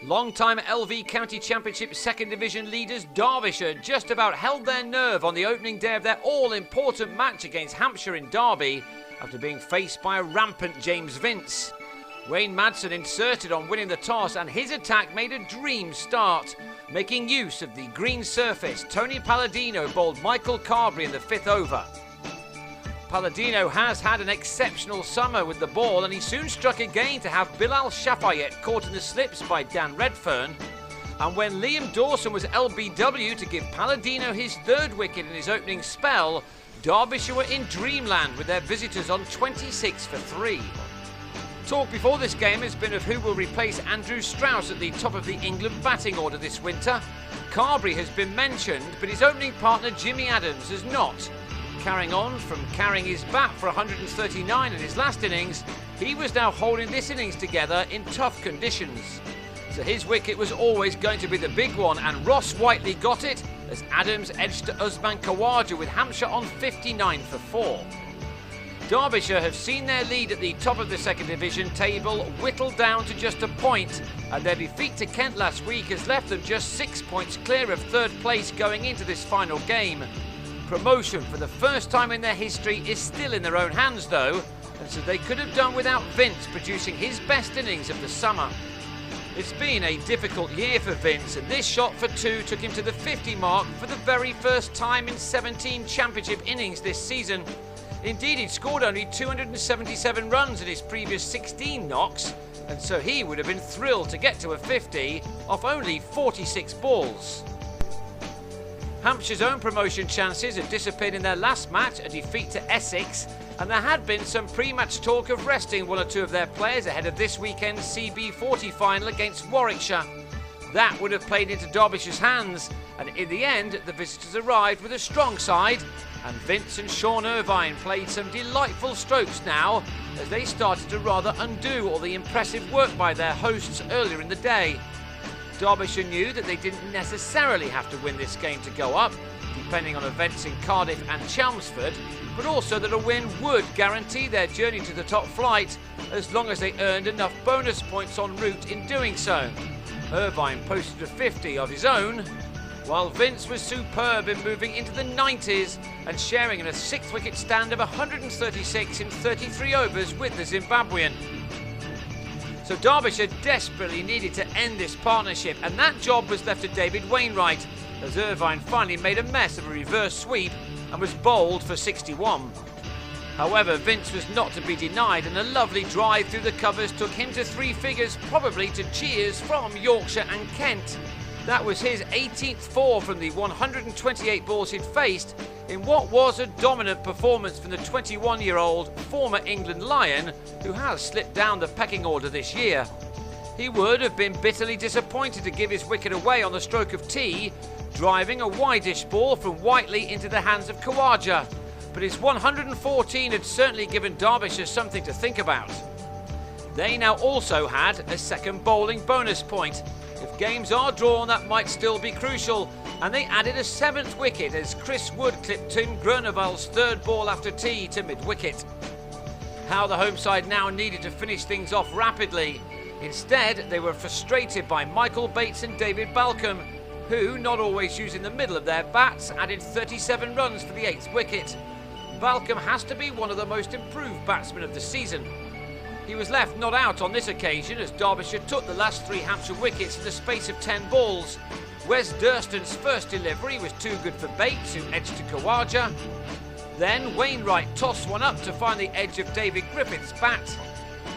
Long-time LV County Championship 2nd Division leaders Derbyshire just about held their nerve on the opening day of their all-important match against Hampshire in Derby after being faced by a rampant James Vince. Wayne Madsen inserted on winning the toss and his attack made a dream start. Making use of the green surface, Tony Palladino bowled Michael Carberry in the 5th over. Palladino has had an exceptional summer with the ball and he soon struck again to have Bilal Shafayette caught in the slips by Dan Redfern. And when Liam Dawson was LBW to give Palladino his 3rd wicket in his opening spell, Derbyshire were in dreamland with their visitors on 26 for 3. Talk before this game has been of who will replace Andrew Strauss at the top of the England batting order this winter. Carberry has been mentioned, but his opening partner Jimmy Adams has not. Carrying on from carrying his bat for 139 in his last innings, he was now holding this innings together in tough conditions. So his wicket was always going to be the big one, and Ross Whiteley got it as Adams edged to Usman Khawaja with Hampshire on 59 for 4. Derbyshire have seen their lead at the top of the 2nd Division table whittled down to just a point, and their defeat to Kent last week has left them just 6 points clear of 3rd place going into this final game. Promotion for the first time in their history is still in their own hands though, and so they could have done without Vince producing his best innings of the summer. It's been a difficult year for Vince, and this shot for 2 took him to the 50 mark for the very first time in 17 championship innings this season. Indeed, he'd scored only 277 runs in his previous 16 knocks, and so he would have been thrilled to get to a 50 off only 46 balls. Hampshire's own promotion chances had disappeared in their last match, a defeat to Essex, and there had been some pre-match talk of resting 1 or 2 of their players ahead of this weekend's CB40 final against Warwickshire. That would have played into Derbyshire's hands, and in the end the visitors arrived with a strong side, and Vince and Sean Irvine played some delightful strokes now as they started to rather undo all the impressive work by their hosts earlier in the day. Derbyshire knew that they didn't necessarily have to win this game to go up, depending on events in Cardiff and Chelmsford, but also that a win would guarantee their journey to the top flight as long as they earned enough bonus points en route in doing so. Irvine posted a 50 of his own, while Vince was superb in moving into the 90s and sharing in a 6th wicket stand of 136 in 33 overs with the Zimbabwean. So Derbyshire desperately needed to end this partnership, and that job was left to David Wainwright as Irvine finally made a mess of a reverse sweep and was bowled for 61. However, Vince was not to be denied, and a lovely drive through the covers took him to 3 figures, probably to cheers from Yorkshire and Kent. That was his 18th 4 from the 128 balls he'd faced in what was a dominant performance from the 21-year-old former England Lion, who has slipped down the pecking order this year. He would have been bitterly disappointed to give his wicket away on the stroke of tea, driving a wideish ball from Whiteley into the hands of Khawaja, but his 114 had certainly given Derbyshire something to think about. They now also had a 2nd bowling bonus point. If games are drawn, that might still be crucial, and they added a 7th wicket as Chris Wood clipped Tim Groenewald's 3rd ball after tea to mid-wicket. How the home side now needed to finish things off rapidly. Instead, they were frustrated by Michael Bates and David Balcombe, who, not always using the middle of their bats, added 37 runs for the 8th wicket. Balcombe has to be one of the most improved batsmen of the season. He was left not out on this occasion as Derbyshire took the last 3 Hampshire wickets in the space of 10 balls. Wes Durston's first delivery was too good for Bates, who edged to Khawaja. Then Wainwright tossed one up to find the edge of David Griffith's bat,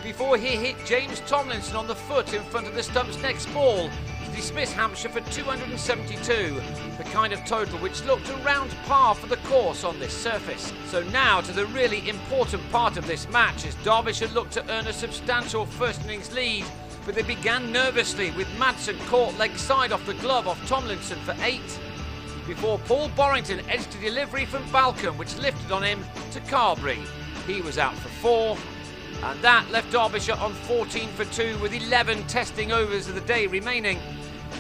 before he hit James Tomlinson on the foot in front of the stump's next ball to dismiss Hampshire for 272, the kind of total which looked around par for the course on this surface. So now to the really important part of this match, as Derbyshire looked to earn a substantial first innings lead, but they began nervously with Madsen caught leg side off the glove off Tomlinson for 8, before Paul Borrington edged a delivery from Balcombe which lifted on him to Carberry. He was out for 4, and that left Derbyshire on 14 for 2 with 11 testing overs of the day remaining.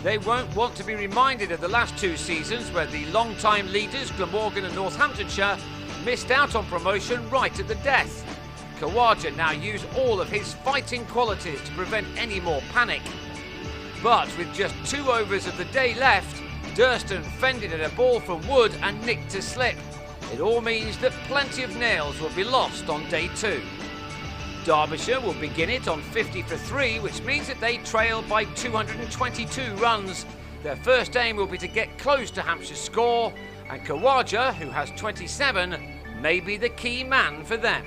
They won't want to be reminded of the last 2 seasons where the long-time leaders Glamorgan and Northamptonshire missed out on promotion right at the death. Khawaja now used all of his fighting qualities to prevent any more panic. But with just 2 overs of the day left, Durston fended at a ball from Wood and nicked to slip. It all means that plenty of nails will be lost on day 2. Derbyshire will begin it on 50 for 3, which means that they trail by 222 runs. Their first aim will be to get close to Hampshire's score, and Khawaja, who has 27, may be the key man for them.